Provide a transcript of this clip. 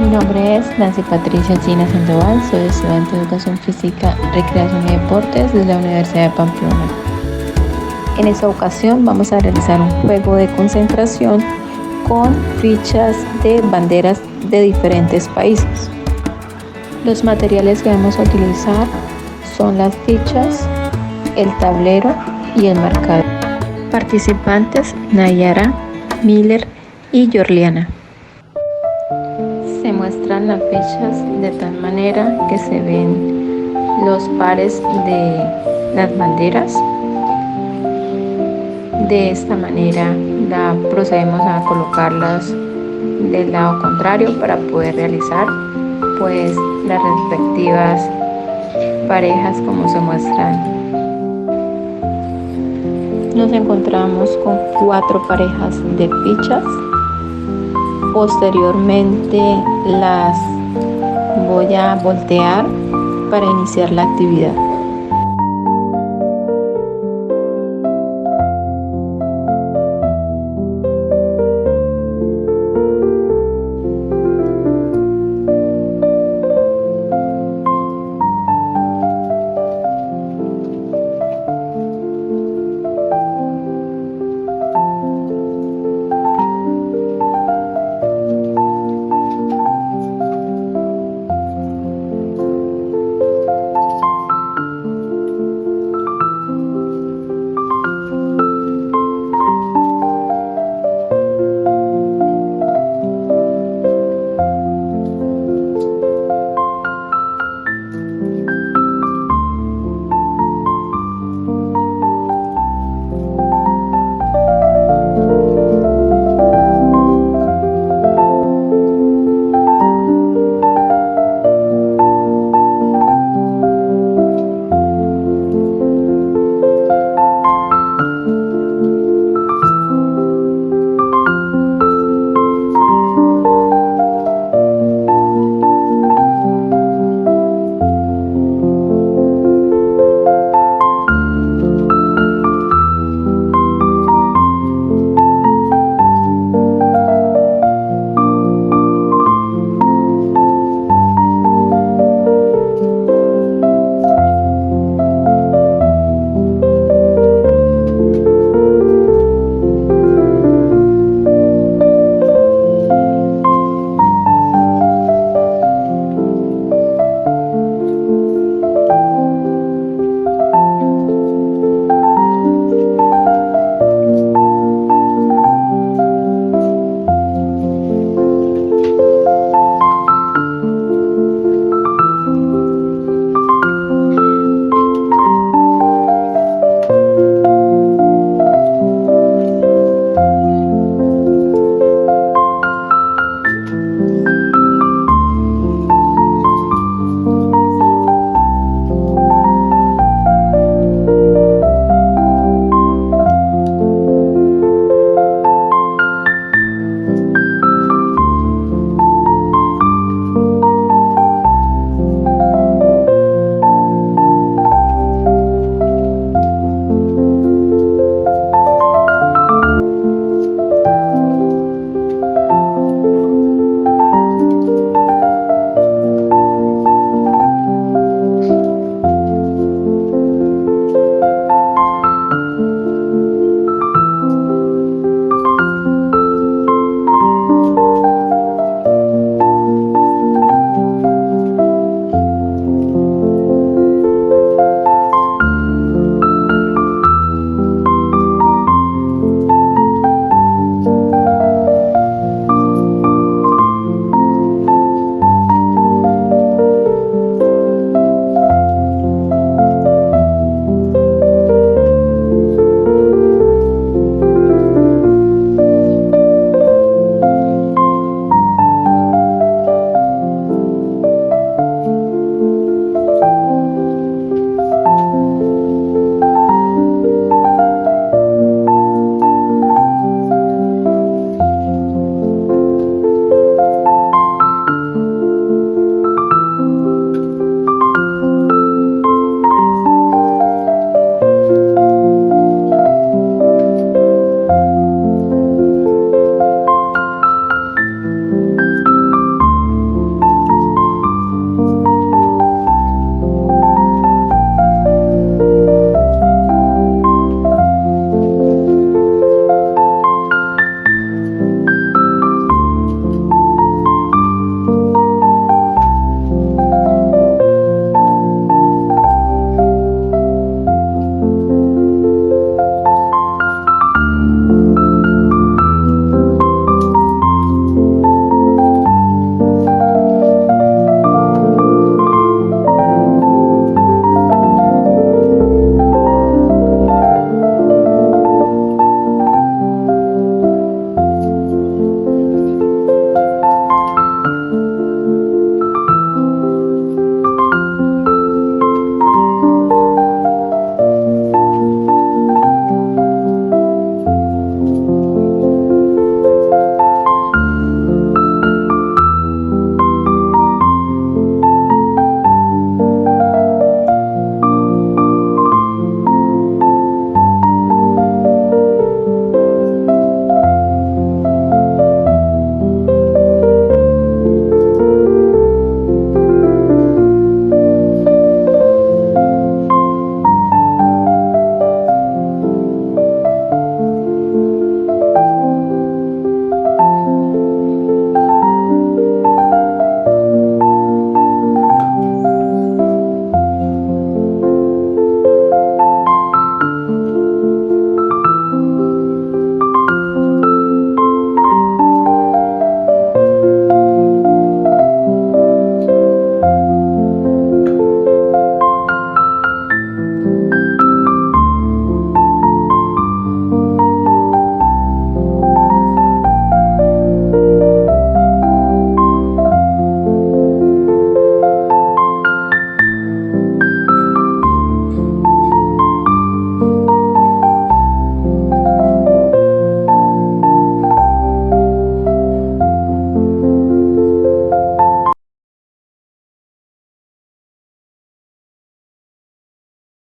Mi nombre es Nancy Patricia Gina Sandoval, soy estudiante de Educación Física, Recreación y Deportes de la Universidad de Pamplona. En esta ocasión vamos a realizar un juego de concentración con fichas de banderas de diferentes países. Los materiales que vamos a utilizar son las fichas, el tablero y el marcador. Participantes: Nayara, Miller y Yorliana. Se muestran las fichas de tal manera que se ven los pares de las banderas. De esta manera procedemos a colocarlas del lado contrario para poder realizar pues las respectivas parejas como se muestran. Nos encontramos con 4 parejas de fichas. Posteriormente las voy a voltear para iniciar la actividad.